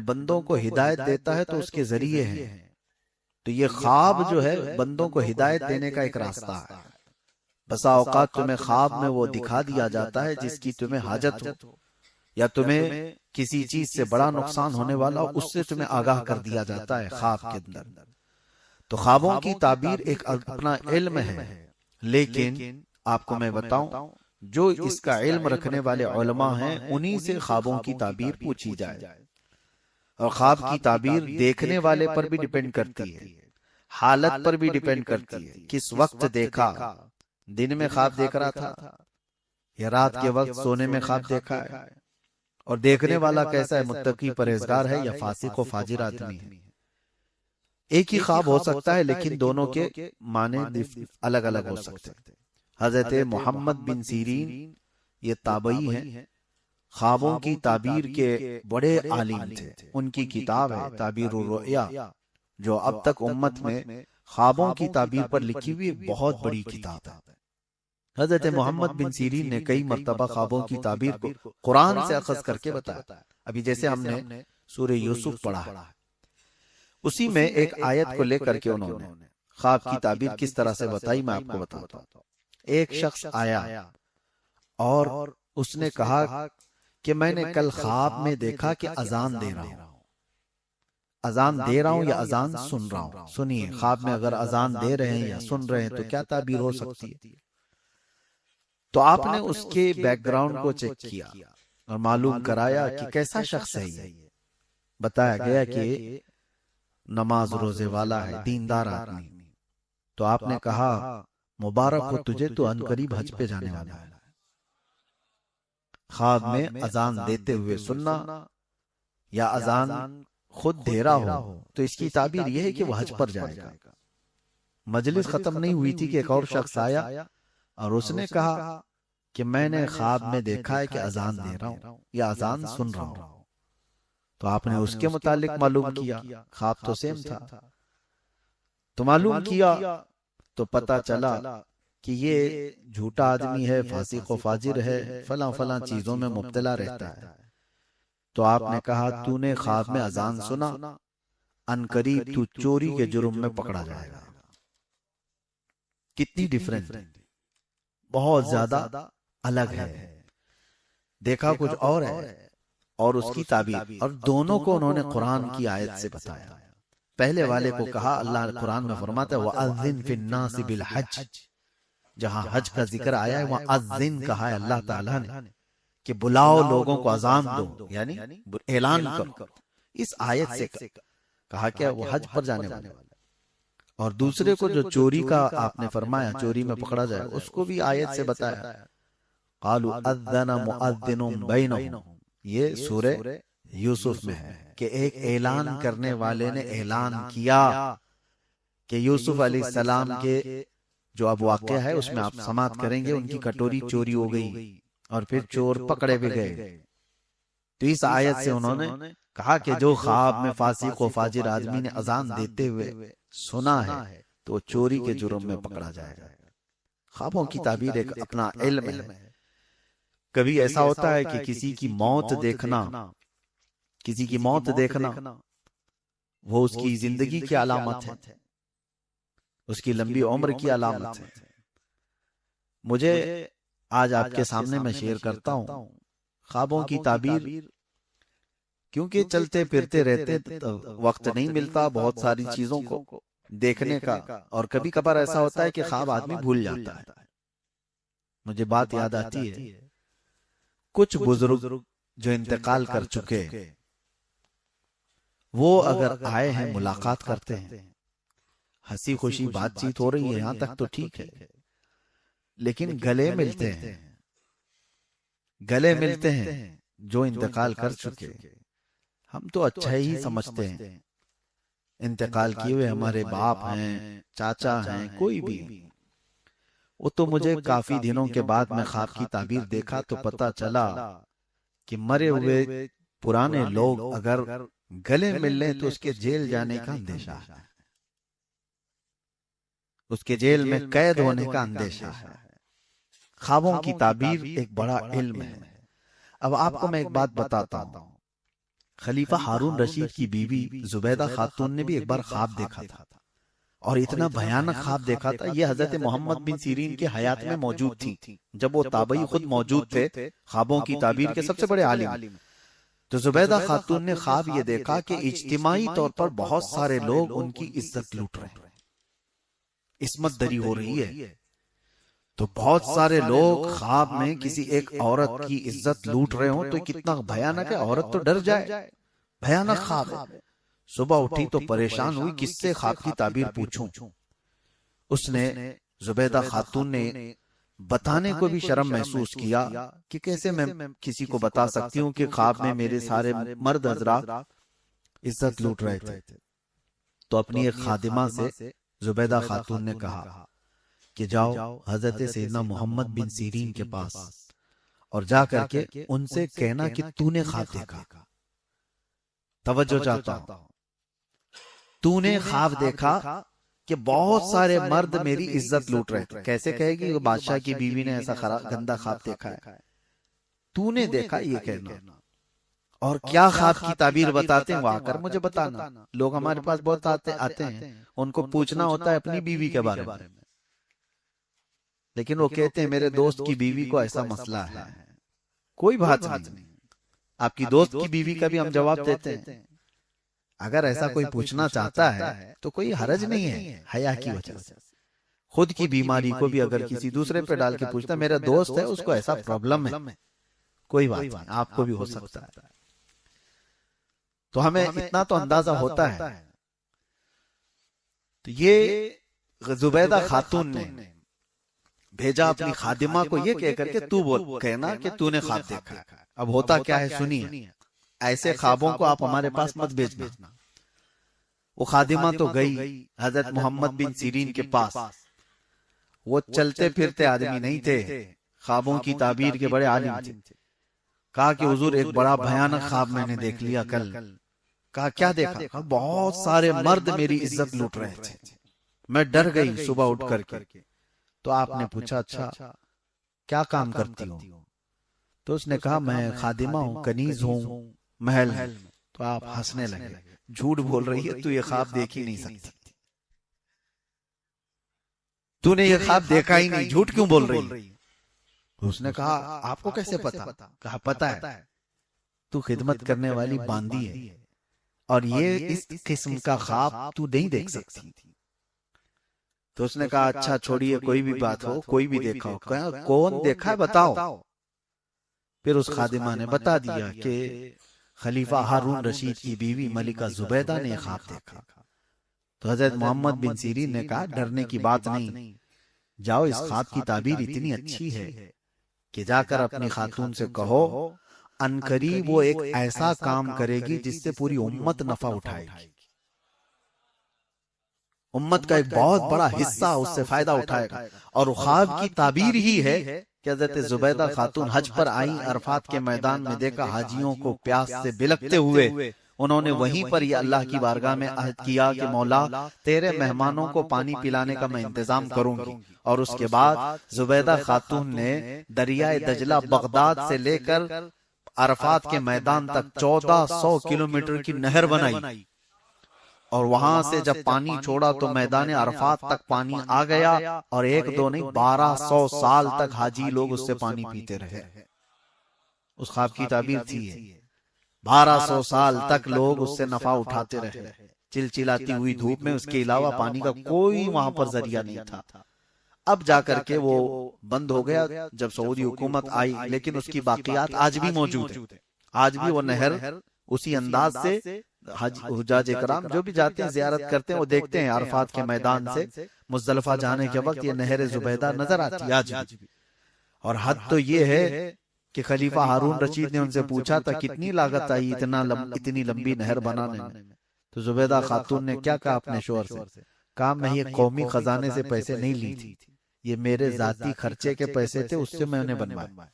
بندوں کو ہدایت دیتا ہے تو اس کے ذریعے ہیں. تو یہ خواب جو ہے بندوں کو ہدایت دینے کا ایک راستہ ہے. بسا اوقات تمہیں خواب میں وہ دکھا دیا جاتا ہے جس کی تمہیں حاجت ہو، یا تمہیں کسی چیز سے بڑا نقصان ہونے والا ہو، اس سے تمہیں آگاہ کر دیا جاتا ہے خواب کے اندر. تو خوابوں کی تعبیر ایک اپنا علم ہے. لیکن آپ کو میں بتاؤں، جو اس کا علم رکھنے والے علماء ہیں انہی سے خوابوں کی تعبیر پوچھی جائے. اور خواب کی تعبیر دیکھنے والے پر بھی ڈیپینڈ کرتی ہے، حالت پر بھی ڈیپینڈ کرتی ہے. کس وقت دیکھا، دن میں خواب دیکھ رہا تھا یا رات کے وقت سونے میں خواب دیکھا ہے، اور دیکھنے والا کیسا ہے، متقی پرہیزگار ہے یا فاسق و فاجر آدمی ہے. ایک ہی خواب ہو سکتا ہے لیکن دونوں کے معنی الگ الگ ہو سکتے ہیں. حضرت محمد بن سیرین یہ تابعی ہیں، خوابوں کی تعبیر کے بڑے عالم تھے. ان کی کتاب ہے تعبیر الرؤیا، جو اب تک امت میں خوابوں کی تعبیر پر لکھی ہوئی بہت بڑی کتاب ہے. حضرت محمد بن سیرین نے کئی مرتبہ خوابوں کی تعبیر کو قرآن سے اخذ کر کے بتایا. ابھی جیسے ہم نے سورہ یوسف پڑھا ہے، اسی میں ایک آیت کو لے کر کے انہوں نے خواب کی تعبیر کس طرح سے بتائی میں آپ کو بتاتا ہوں. ایک شخص آیا اور اس نے کہا کہ میں نے کل خواب میں دیکھا کہ اذان دے رہا ہوں. اذان دے رہا ہوں یا اذان سن رہا ہوں؟ سنیے، خواب میں اگر اذان دے رہے ہیں یا سن رہے ہیں تو کیا تعبیر ہو سکتی ہے؟ تو آپ نے اس کے بیک گراؤنڈ کو چیک کیا اور معلوم کرایا کہ کیسا شخص ہے یہ. بتایا گیا کہ نماز روزے والا ہے، دیندار آدمی. تو آپ نے کہا مبارک ہو تجھے، تو عنقریب حج پہ جانے والا ہے. خواب میں اذان دیتے ہوئے سننا یا اذان خود دے رہا ہو تو اس کی تعبیر یہ ہے کہ وہ حج پر جائے گا. مجلس ختم نہیں ہوئی تھی کہ ایک اور شخص آیا اور اس نے کہا کہ میں نے خواب میں دیکھا ہے کہ اذان دے رہا ہوں یا اذان سن رہا ہوں. تو آپ نے اس کے متعلق معلوم کیا، خواب تو سیم تھا. تو معلوم کیا تو پتا چلا کہ یہ جھوٹا آدمی ہے، فاسق و فاجر ہے، فلاں فلاں چیزوں میں مبتلا رہتا ہے. تو آپ نے کہا تو نے خواب میں اذان سنا، عنقریب تو چوری کے جرم میں پکڑا جائے گا. کتنی ڈیفرنٹ، بہت زیادہ الگ ہے. دیکھا کچھ اور ہے اور اس کی تعبیر، اور دونوں کو انہوں نے قرآن کی آیت سے بتایا. پہلے والے کو کہا، اللہ قرآن میں فرماتا ہے وَأَذِّن فِي النَّاسِ بِالْحَجِّ، جہاں حج کا ذکر آیا ہے وہاں اذن کہا ہے اللہ تعالیٰ نے کہ بلاؤ لوگوں کو، اذان دو یعنی اعلان کرو. اس آیت سے کہا کہ وہ حج پر جانے والے. اور دوسرے کو جو چوری کا آپ نے فرمایا چوری میں پکڑا جائے، اس کو بھی آیت سے بتایا. قالوا اذن مؤذن بینہم، یہ سورہ یوسف میں ہے کہ ایک اعلان کرنے والے نے اعلان کیا کہ یوسف علیہ السلام کے جو اب واقعہ ہے اس میں آپ سماعت کریں گے، ان کی کٹوری چوری ہو گئی اور پھر چور پکڑے بھی گئے. تو اس آیت سے انہوں نے کہا کہ جو خواب میں فاسق و فاجر آدمی نے اذان دیتے ہوئے سنا ہے تو وہ چوری کے جرم میں پکڑا جائے گا. خوابوں کی تعبیر ایک اپنا علم ہے. کبھی ایسا ہوتا ہے کہ کسی کی موت دیکھنا، کسی کی موت دیکھنا وہ اس کی زندگی کی علامت ہے، اس کی لمبی عمر کی علامت ہے. مجھے آج آپ کے سامنے میں شیئر کرتا ہوں خوابوں کی تعبیر، کیونکہ چلتے پھرتے رہتے وقت نہیں ملتا بہت ساری چیزوں کو دیکھنے کا، اور کبھی کبھار ایسا ہوتا ہے کہ خواب آدمی بھول جاتا ہے. مجھے بات یاد آتی ہے، کچھ بزرگ جو انتقال کر چکے وہ اگر آئے ہیں ملاقات کرتے ہیں، ہنسی خوشی بات چیت ہو رہی ہے، یہاں تک تو ٹھیک ہے، لیکن گلے ملتے ہیں، گلے ملتے ہیں جو انتقال کر چکے. ہم تو اچھا ہی سمجھتے ہیں، انتقال کیے ہوئے ہمارے باپ ہیں، چاچا ہیں، کوئی بھی. وہ تو مجھے کافی دنوں کے بعد میں خواب کی تعبیر دیکھا تو پتا چلا کہ مرے ہوئے پرانے لوگ اگر گلے مل لیں تو اس کے جیل جانے کا اندیشہ ہے، اس کے جیل میں قید ہونے کا اندیشہ ہے. خوابوں کی تعبیر ایک بڑا علم ہے. اب آپ کو میں ایک بات بتاتا ہوں، خلیفہ ہارون رشید کی بیوی زبیدہ خاتون نے بھی ایک بار خواب دیکھا تھا، اور اتنا بھیانک خواب دیکھا تھا، یہ حضرت محمد بن سیرین کے حیات میں موجود تھی، جب وہ تابعی خود موجود تھے، خوابوں کی تعبیر کے سب سے بڑے عالم۔ تو زبیدہ خاتون نے خواب یہ دیکھا کہ اجتماعی طور پر بہت سارے لوگ ان کی عزت لوٹ رہے ہیں، عصمت دری ہو رہی ہے۔ تو بہت سارے لوگ خواب میں کسی ایک عورت کی عزت لوٹ رہے ہوں تو کتنا بھیانک ہے، عورت تو ڈر جائے، بھیانک خواب ہے۔ صبح اٹھی تو پریشان ہوئی، کس سے خواب کی تعبیر پوچھوں؟ اس نے زبیدہ خاتون نے بتانے کو بھی شرم محسوس کیا کہ کیسے میں کسی کو بتا سکتی ہوں کہ خواب میں میرے سارے مرد حضرات عزت لوٹ رہے تھے۔ تو اپنی ایک خادمہ سے زبیدہ خاتون نے کہا کہ جاؤ حضرت سیدنا محمد بن سیرین کے پاس اور جا کر کے ان سے کہنا کہ تو نے خواب دیکھا۔ توجہ چاہتا ہوں، تو نے خواب دیکھا کہ بہت سارے مرد میری عزت لوٹ رہے تھے۔ کیسے کہے گی وہ بادشاہ کی بیوی نے ایسا گندا خواب دیکھا ہے؟ تو نے دیکھا یہ کہنا، اور کیا خواب کی تعبیر بتاتے ہیں وہ آ کر مجھے بتانا۔ لوگ ہمارے پاس بہت آتے ہیں، ان کو پوچھنا ہوتا ہے اپنی بیوی کے بارے میں، لیکن وہ کہتے ہیں میرے دوست کی بیوی کو ایسا مسئلہ ہے۔ کوئی بات نہیں، آپ کی دوست کی بیوی کا بھی ہم جواب دیتے ہیں۔ اگر ایسا کوئی پوچھنا چاہتا ہے تو کوئی حرج نہیں ہے، حیا کی وجہ سے۔ خود کی بیماری کو بھی اگر کسی دوسرے پہ ڈال کے پوچھتا ہے میرا دوست ہے اس کو ایسا پرابلم ہے، کوئی بات نہیں، آپ کو بھی ہو سکتا ہے۔ تو ہمیں اتنا تو اندازہ ہوتا ہے۔ تو یہ زبیدہ خاتون نے بھیجا اپنی خادمہ کو یہ کہہ کر کے تو بول کہنا کہ تو نے خواب دیکھا۔ اب ہوتا کیا ہے سنیے، ایسے خوابوں کو آپ ہمارے پاس مت بھیجنا۔ وہ خادمہ تو گئی حضرت محمد بن سیرین کے پاس، وہ چلتے پھرتے آدمی نہیں تھے، خوابوں کی تعبیر کے بڑے عالم تھے۔ کہا کہ حضور ایک بڑا بھیانک خواب میں نے دیکھ لیا کل۔ کہا کیا دیکھا؟ کہا بہت سارے مرد میری عزت لوٹ رہے تھے، میں ڈر گئی صبح اٹھ کر کے۔ تو آپ نے پوچھا اچھا کیا کام کرتی ہوں؟ تو اس نے کہا میں خادمہ ہوں، کنیز ہوں محل میں۔ تو آپ ہنسنے لگے، جھوٹ بول رہی ہے، تو یہ خواب دیکھ ہی نہیں سکتی، تو نے یہ خواب دیکھا ہی نہیں، جھوٹ کیوں بول رہی؟ اس نے کہا آپ کو کیسے پتا؟ کہا پتا ہے، تو خدمت کرنے والی باندی ہے اور یہ اس قسم کا خواب تو نہیں دیکھ سکتی۔ تو اس نے کہا اچھا چھوڑیے، کوئی بھی بات ہو، کوئی بھی دیکھا ہو، کون دیکھا ہے بتاؤ۔ پھر اس خادمہ نے بتا دیا کہ خلیفہ ہارون رشید کی بیوی ملکہ زبیدہ نے خواب دیکھا۔ تو حضرت محمد بن سیرین نے کہا ڈرنے کی بات نہیں، جاؤ اس خواب کی تعبیر اتنی اچھی ہے کہ جا کر اپنی خاتون سے کہو ان قریب وہ ایک ایسا کام کرے گی جس سے پوری امت نفع اٹھائے گی، امت کا ایک بہت بڑا حصہ اس سے فائدہ اٹھائے گا۔ اور خواب کی تعبیر ہی ہے کہ حضرت زبیدہ خاتون حج پر آئیں، عرفات کے میدان میں دیکھا حاجیوں کو پیاس سے بلکتے ہوئے، انہوں نے وہیں پر یہ اللہ کی بارگاہ میں عہد کیا کہ مولا تیرے مہمانوں کو پانی پلانے کا میں انتظام کروں گی۔ اور اس کے بعد زبیدہ خاتون نے دریائے دجلہ بغداد سے لے کر عرفات کے میدان تک 1400 کلومیٹر کی نہر بنائی، اور وہاں سے جب پانی چھوڑا تو میدان عرفات تک پانی آ گیا، اور ایک دو نہیں 1200 سال تک حاجی لوگ اس سے پانی پیتے رہے۔ اس خواب کی تعبیر تھی 1200 سال تک لوگ اس سے نفع اٹھاتے رہے، چلچلاتی ہوئی دھوپ میں، اس کے علاوہ پانی کا کوئی وہاں پر ذریعہ نہیں تھا۔ اب جا کر کے وہ بند ہو گیا جب سعودی حکومت آئی، لیکن اس کی باقیات آج بھی موجود ہیں۔ آج بھی وہ نہر اسی انداز سے حجاج اکرام جو بھی جاتے ہیں زیارت کرتے ہیں، وہ دیکھتے ہیں عرفات کے میدان سے مزدلفہ جانے کے وقت یہ نہر زبیدہ نظر آتی ہے آج بھی۔ اور حد تو یہ ہے کہ خلیفہ ہارون رشید نے ان سے پوچھا تھا کتنی لاگت آئی اتنی لمبی نہر بنانے میں؟ تو زبیدہ خاتون نے کیا کہا اپنے شوہر سے؟ کہا میں یہ قومی خزانے سے پیسے نہیں لی تھی، یہ میرے ذاتی خرچے کے پیسے تھے، اس سے میں نے بنوایا۔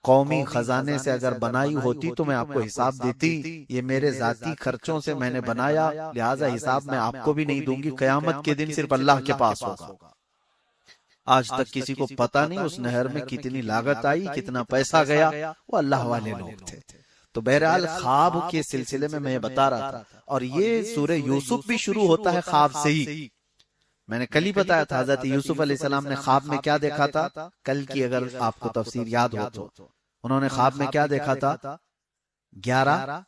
قومی خزانے سے اگر بنائی ہوتی تو میں آپ کو حساب دیتی، یہ میرے ذاتی خرچوں سے میں نے بنایا، لہٰذا حساب میں آپ کو بھی نہیں دوں گی، قیامت کے دن صرف اللہ کے پاس ہوگا۔ آج تک کسی کو پتا نہیں اس نہر میں کتنی لاگت آئی، کتنا پیسہ گیا، وہ اللہ والے لوگ تھے۔ تو بہرحال خواب کے سلسلے میں یہ بتا رہا تھا، اور یہ سورہ یوسف بھی شروع ہوتا ہے خواب سے ہی۔ میں نے کل ہی بتایا تھا حضرت یوسف علیہ السلام نے خواب میں کیا دیکھا تھا، کل کی اگر آپ کو تفسیر یاد ہو تو انہوں نے خواب میں کیا دیکھا تھا، 11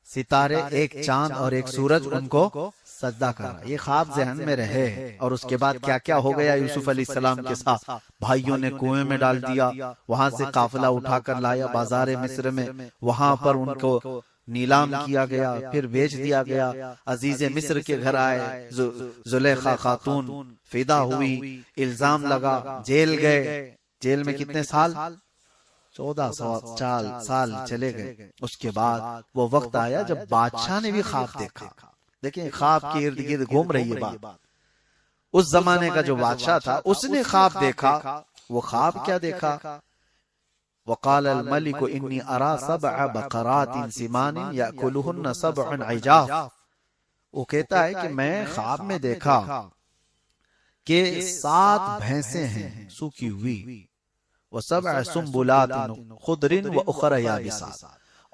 ستارے، ایک چاند اور ایک سورج ان کو سجدہ کر رہا۔ یہ خواب ذہن میں رہے، اور اس کے بعد کیا کیا ہو گیا یوسف علیہ السلام کے ساتھ، بھائیوں نے کنویں میں ڈال دیا، وہاں سے قافلہ اٹھا کر لایا بازار مصر میں، وہاں پر ان کو نیلام کیا گیا، پھر بیچ دیا گیا، عزیز مصر کے گھر آئے، زلیخا خاتون فدا ہوئی، الزام لگا، جیل گئے، جیل میں کتنے سال، 14 سال چلے گئے۔ اس کے بعد وہ وقت آیا جب بادشاہ نے بھی خواب دیکھا۔ دیکھیں خواب کے ارد گرد گھوم رہی ہے بات۔ اس زمانے کا جو بادشاہ تھا اس نے خواب دیکھا۔ وہ خواب کیا دیکھا، وقال الملك انی ارى 7 بقرات سمان یاکلهن 7 عجاف۔ وہ کہتا ہے کہ میں خواب میں دیکھا کہ 7 بھینسیں ہیں سوکھی ہوئی، وسبع سنبلات خضر واخر یابسات،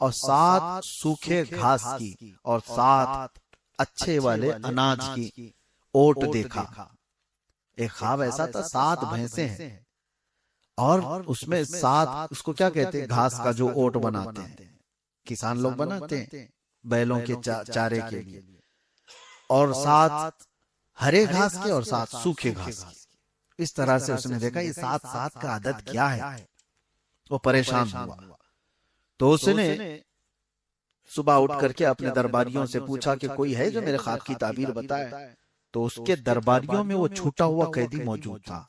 اور 7 سوکھے گھاس کی اور 7 اچھے والے اناج کی اوٹ دیکھا۔ ایک خواب ایسا تھا 7 بھینسیں ہیں، اور اس میں 7، اس کو کیا کہتے ہیں، گھاس کا جو اوٹ بناتے ہیں، کسان لوگ بناتے ہیں بیلوں کے چارے کے لیے، اور 7 ہرے گھاس کے اور 7 سوکھے گھاس کے۔ اس طرح سے اس نے دیکھا یہ 7 کا عدد کیا ہے، وہ پریشان ہوا۔ تو اس نے صبح اٹھ کر کے اپنے درباریوں سے پوچھا کہ کوئی ہے جو میرے خواب کی تعبیر بتائے۔ تو اس کے درباریوں میں وہ چھوٹا ہوا قیدی موجود تھا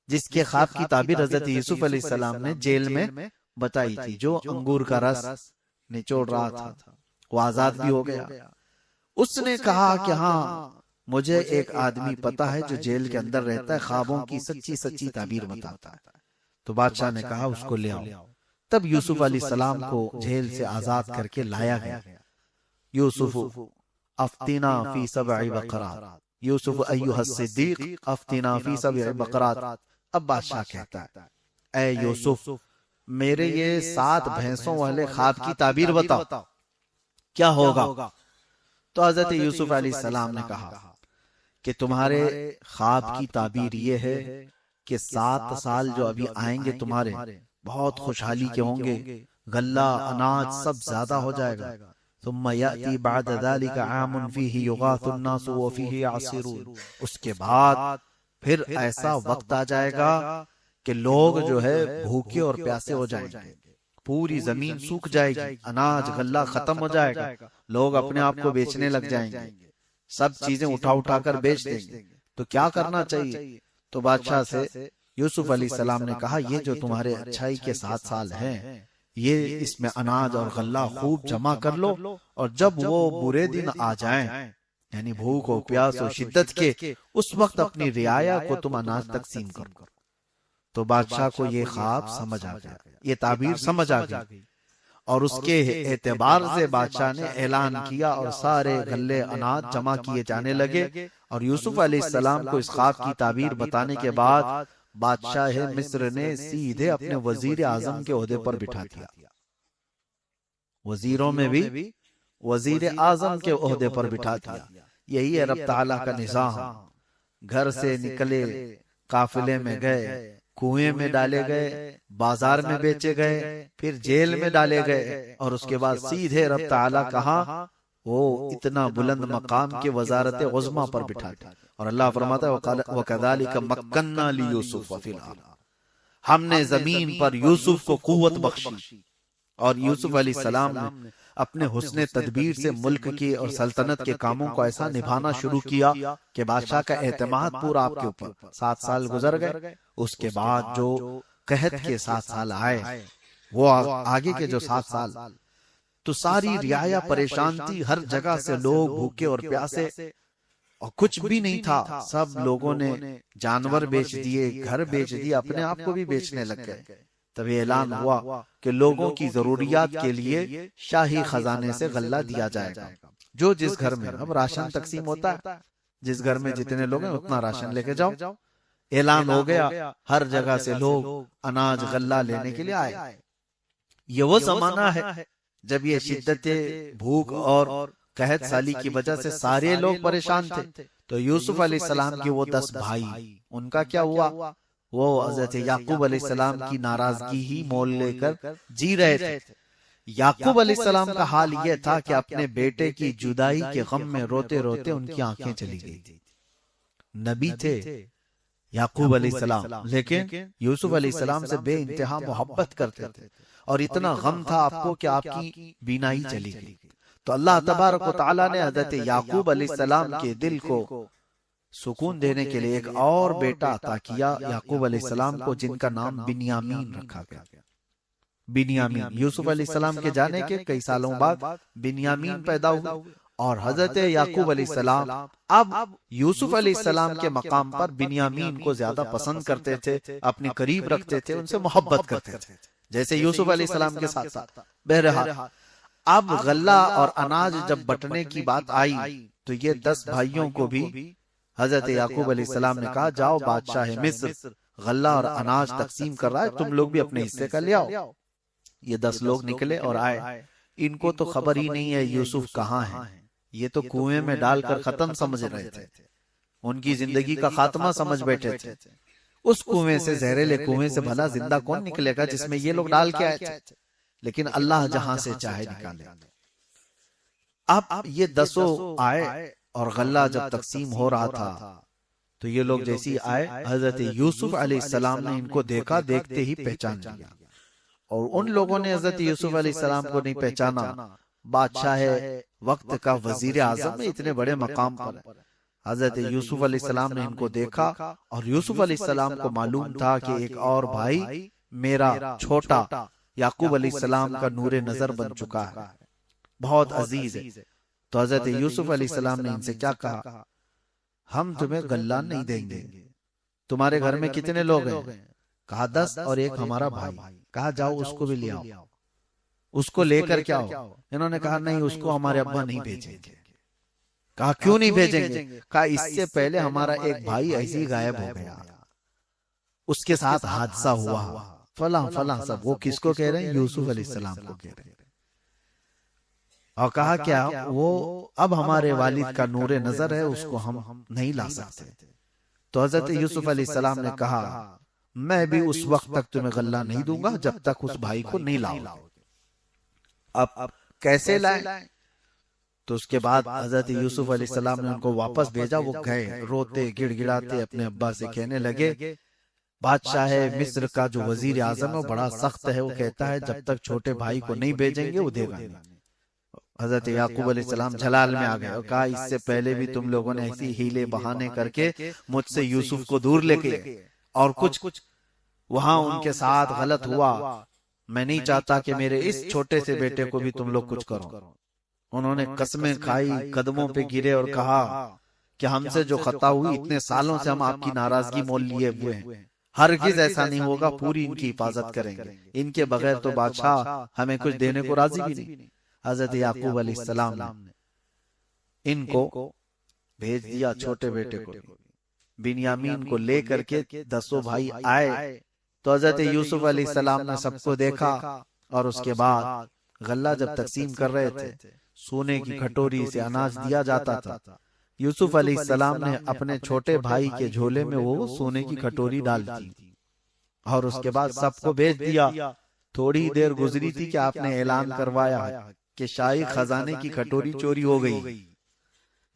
جس کے خواب کی تعبیر حضرت یوسف علیہ السلام نے جیل میں بتائی تھی، جو انگور کا رس نچوڑ رہا تھا، وہ آزاد بھی ہو گیا۔ اس نے کہا کہ ہاں مجھے ایک آدمی پتا ہے جو جیل کے اندر رہتا ہے، خوابوں کی سچی تعبیر بتاتا ہے۔ تو بادشاہ نے کہا اس کو لے آؤ۔ تب یوسف علیہ السلام کو جیل سے آزاد کر کے لایا گیا۔ یوسف افتنا فی 7 بقرات، یوسف ایھا الصدیق افتنا فی 7 بقرات۔ اب بادشاہ کہتا ہے اے یوسف میرے یہ 7 بھینسوں والے خواب کی تعبیر بتاؤ کیا ہوگا۔ تو حضرت یوسف علیہ السلام نے کہا کہ تمہارے خواب کی تعبیر یہ ہے کہ 7 سال جو ابھی آئیں گے تمہارے بہت خوشحالی کے ہوں گے، غلہ اناج سب زیادہ ہو جائے گا۔ ثم یأتی بعد ذلك عام فیہ یغاث الناس وفیہ یعصرون، اس کے بعد پھر ایسا وقت آ جائے گا کہ لوگ جو ہے بھوکے اور پیاسے ہو جائیں گے، پوری زمین سوکھ جائے گی، اناج غلہ ختم ہو جائے گا، لوگ اپنے آپ کو بیچنے لگ جائیں گے، سب چیزیں اٹھا کر بیچ دیں گے۔ تو کیا کرنا چاہیے؟ تو بادشاہ سے یوسف علیہ السلام نے کہا یہ جو تمہارے اچھائی کے 7 سال ہیں، یہ اس میں اناج اور غلہ خوب جمع کر لو، اور جب وہ برے دن آ جائیں، یعنی بھوک و پیاس و شدت کے، اس وقت اپنی رعایا کو تم اناج تقسیم کرو۔ تو بادشاہ کو یہ خواب سمجھ آ گیا، یہ تعبیر سمجھ آ گئی، اور اس کے اعتبار سے بادشاہ نے اعلان کیا اور سارے غلے اناج جمع کیے جانے لگے۔ اور یوسف علیہ السلام کو اس خواب کی تعبیر بتانے کے بعد بادشاہ مصر نے سیدھے اپنے وزیر اعظم کے عہدے پر بٹھا دیا۔ وزیروں میں بھی وزیر اعظم کے عہدے پر بٹھا دیا۔ یہی ہے رب تعالیٰ کا نظام۔ گھر سے نکلے، قافلے میں گئے، کنویں میں ڈالے گئے، بازار میں بیچے گئے، پھر جیل میں ڈالے گئے، اور اس کے بعد سیدھے رب تعالیٰ کہاں وہ اتنا بلند مقام کے وزارت عظمیٰ پر بٹھا دیا۔ اور اللہ فرماتا ہے وَكَذَلِكَ مَكَّنَّا لِيُوسُفَ فِي الْأَرْضِ، ہم نے زمین پر یوسف کو قوت بخشی۔ اور یوسف علیہ السلام نے اپنے حسن تدبیر سے ملک کی اور سلطنت کے کاموں کو ایسا نبھانا شروع کیا کہ بادشاہ کا اعتماد پورا آپ کے اوپر۔ 7 سال گزر گئے، اس کے بعد جو قحط کے 7 سال آئے، وہ آگے کے جو 7 سال، تو ساری رعایا پریشان تھی، ہر جگہ سے لوگ بھوکے اور پیاسے، اور کچھ بھی نہیں تھا، سب لوگوں نے جانور بیچ دیے، گھر بیچ دیے، اپنے آپ کو بھی بیچنے لگ گئے۔ تبھی اعلان ہوا کہ لوگوں کی ضروریات کے لیے شاہی خزانے سے غلہ دیا جائے گا، جو جس گھر میں، اب راشن تقسیم ہوتا ہے، جس گھر میں جتنے لوگ ہیں اتنا راشن لے کے جاؤ۔ اعلان ہو گیا، ہر جگہ سے لوگ اناج غلہ لینے کے لیے آئے۔ یہ وہ زمانہ ہے جب یہ شدت بھوک اور قحط سالی کی وجہ سے سارے لوگ پریشان تھے تو یوسف علیہ السلام کے وہ 10 بھائی، ان کا کیا ہوا؟ وہ حضرت یعقوب علیہ السلام کی ناراضگی ہی مول لے کر جی رہے تھے۔ یعقوب علیہ السلام کا حال یہ تھا کہ اپنے بیٹے کی جدائی کے غم میں روتے روتے ان کی آنکھیں چلی گئی تھی۔ نبی تھے یعقوب علیہ السلام، لیکن یوسف علیہ السلام سے بے انتہا محبت کرتے تھے، اور اتنا غم تھا آپ کو کہ آپ کی بینائی چلی گئی۔ تو اللہ تبارک و تعالیٰ نے حضرت یعقوب علیہ السلام کے دل کو سکون دینے کے لیے ایک اور بیٹا عطا کیا یعقوب علیہ السلام کو، جن کا نام بنیامین رکھا گیا۔ بنیامین، یوسف علیہ السلام کے جانے کے کئی سالوں بعد بنیامین پیدا ہوئے، اور حضرت یعقوب علیہ السلام اب یوسف علیہ السلام کے مقام پر بنیامین کو زیادہ پسند کرتے تھے، اپنے قریب رکھتے تھے، ان سے محبت کرتے تھے جیسے یوسف علیہ السلام کے ساتھ ساتھ۔ بہرحال اب غلہ اور اناج جب بٹنے کی بات آئی تو یہ 10 بھائیوں کو بھی حضرت یعقوب علیہ السلام نے کہا، جاؤ بادشاہ مصر غلہ اور اناج تقسیم کر رہا ہے، تم لوگ بھی اپنے حصے کا لے آؤ۔ یہ 10 لوگ نکلے اور آئے، ان کو تو خبر ہی نہیں ہے یوسف کہاں ہے، یہ تو کنویں میں ڈال کر ختم سمجھ رہے تھے، ان کی زندگی کا خاتمہ سمجھ بیٹھے تھے۔ اس کنویں سے، زہریلے کنویں سے بھلا زندہ کون نکلے گا جس میں یہ لوگ ڈال کے آئے تھے، لیکن اللہ جہاں سے چاہے نکالے۔ اب یہ 10 آئے اور غلہ جب تقسیم ہو رہا تھا تو یہ لوگ جیسی آئے، حضرت یوسف علیہ السلام نے ان کو دیکھا، دیکھتے ہی پہچان لیا، اور ان لوگوں نے حضرت یوسف علیہ السلام کو نہیں پہچانا۔ بادشاہ وقت کا وزیر اعظم اتنے بڑے مقام پر ہے، حضرت یوسف علیہ السلام نے ان کو دیکھا، اور یوسف علیہ السلام کو معلوم تھا کہ ایک اور بھائی میرا چھوٹا یعقوب علیہ السلام کا نور نظر بن چکا ہے، بہت عزیز ہے۔ تو حضرت یوسف علیہ السلام نے ان سے کیا کہا؟ ہم تمہیں غلہ نہیں دیں گے، تمہارے گھر میں کتنے لوگ ہیں؟ کہا 10 اور ایک ہمارا بھائی۔ کہا جاؤ اس کو بھی لے آؤ، اس کو لے کر کیا ہو؟ انہوں نے کہا نہیں، اس کو ہمارے ابا نہیں بھیجیں گے۔ کہا کیوں نہیں بھیجیں گے؟ کہا اس سے پہلے ہمارا ایک بھائی ایسے ہی غائب ہو گیا، اس کے ساتھ حادثہ ہوا فلاں فلاں سب۔ وہ کس کو کہہ رہے ہیں؟ یوسف علیہ السلام کو کہہ رہے ہیں۔ اور کہا کیا وہ اب ہمارے والد کا نور نظر ہے، اس کو ہم نہیں لا سکتے۔ تو حضرت یوسف علیہ السلام نے کہا میں بھی اس وقت تک تمہیں غلہ نہیں دوں گا جب تک اس بھائی کو نہیں لاؤ۔ اب کیسے لائیں؟ تو اس کے بعد حضرت یوسف علیہ السلام نے ان کو واپس بھیجا۔ وہ گئے روتے گڑ گڑاتے اپنے ابا سے کہنے لگے، بادشاہ مصر کا جو وزیر اعظم ہے وہ بڑا سخت ہے، وہ کہتا ہے جب تک چھوٹے بھائی کو نہیں بھیجیں گے وہ دے گا نہیں۔ حضرت یعقوب علیہ السلام جلال میں آ گئے اور کہا اس سے پہلے بھی تم لوگوں نے ایسی ہیلے بہانے کر کے مجھ سے یوسف کو دور لے کے، اور کچھ وہاں ان کے ساتھ غلط ہوا، میں نہیں چاہتا کہ میرے اس چھوٹے سے بیٹے کو بھی تم لوگ کچھ کرو۔ انہوں نے قسمیں کھائی، قدموں پہ گرے اور کہا کہ ہم سے جو خطا ہوئی، اتنے سالوں سے ہم آپ کی ناراضگی مول لیے ہوئے ہیں، ہرگز ایسا نہیں ہوگا، پوری ان کی حفاظت کریں گے، ان کے بغیر تو بادشاہ ہمیں کچھ دینے کو راضی بھی نہیں۔ حضرت یعقوب علیہ السلام نے ان کو بھیج دیا، چھوٹے بیٹے کو بنیامین کو لے کر کے 10 بھائی آئے۔ تو حضرت یوسف علیہ السلام نے سب کو دیکھا، اور اس کے بعد غلہ جب تقسیم کر رہے تھے، سونے کی کھٹوری سے اناج دیا جاتا تھا۔ یوسف علیہ السلام نے اپنے چھوٹے بھائی کے جھولے میں وہ سونے کی کھٹوری ڈال دی، اور اس کے بعد سب کو بھیج دیا۔ تھوڑی دیر گزری تھی کہ آپ نے اعلان کروایا کہ شاہی خزانے کی کھٹوری چوری ہو گئی،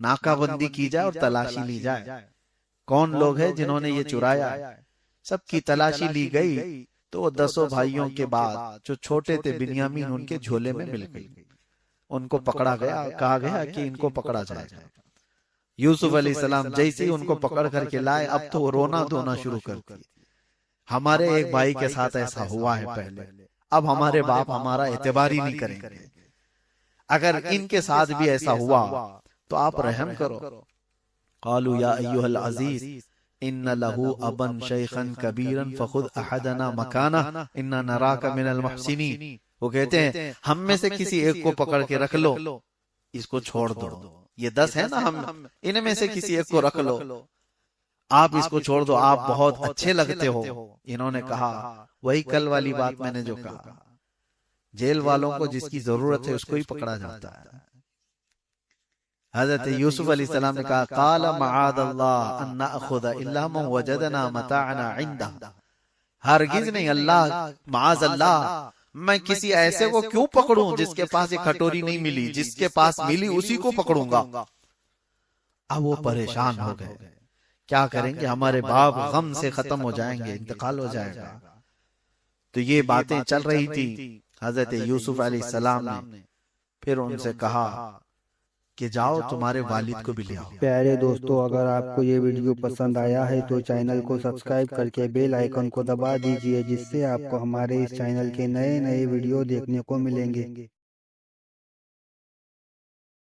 ناکہ بندی کی جائے اور تلاشی لی جائے، کون لوگ ہیں جنہوں نے یہ چرایا۔ سب کی تلاشی لی گئی تو وہ 10 بھائیوں کے بعد جو چھوٹے تھے بنیامین، ان کے جھولے میں مل گئی، ان کو پکڑا گیا، کہا گیا کہ ان کو پکڑا جائے گا۔ یوسف علیہ السلام جیسے ہی ان کو پکڑ کر کے لائے، اب تو وہ رونا دھونا شروع کر دیا، ہمارے ایک بھائی کے ساتھ ایسا ہوا ہے پہلے، اب ہمارے باپ ہمارا اعتبار ہی نہیں کریں گے، اگر ان کے ساتھ بھی ایسا ہوا تو آپ رحم کرو۔ قالوا یا ایھا العزیز ان له ابا شیخا کبیرا فخذ احدنا مکانہ انا نراک من المحسنین۔ وہ کہتے ہیں ہم میں سے کسی ایک کو پکڑ کے رکھ لو، اس کو چھوڑ دو، یہ 10 ہے نا، ہم ان میں سے کسی ایک کو رکھ لو، آپ اس کو چھوڑ دو، آپ بہت اچھے لگتے ہو۔ انہوں نے کہا وہی کل والی بات میں نے جو کہا جیل والوں کو جس کی ضرورت ہے اس کو ہی پکڑا جاتا ہے۔ حضرت یوسف علیہ السلام نے کہا قال معاذ اللہ ان ناخذ الا من وجدنا متاعنا عنده، ہرگز نہیں اللہ، معاذ اللہ، میں کسی ایسے کو کیوں پکڑوں جس کے پاس ایک کھٹوری نہیں ملی، جس کے پاس ملی اسی کو پکڑوں گا۔ اب وہ پریشان ہو گئے، کیا کریں گے، ہمارے باپ غم سے ختم ہو جائیں گے، انتقال ہو جائے گا۔ تو یہ باتیں چل رہی تھی۔ حضرت یوسف علیہ السلام نے پھر ان سے کہا کہ جاؤ تمہارے والد کو بھی لے آؤ۔ پیارے دوستو، اگر آپ کو یہ ویڈیو پسند آیا ہے تو چینل کو سبسکرائب کر کے بیل آئیکن کو دبا دیجئے، جس سے آپ کو ہمارے اس چینل کے نئے ویڈیو دیکھنے کو ملیں گے۔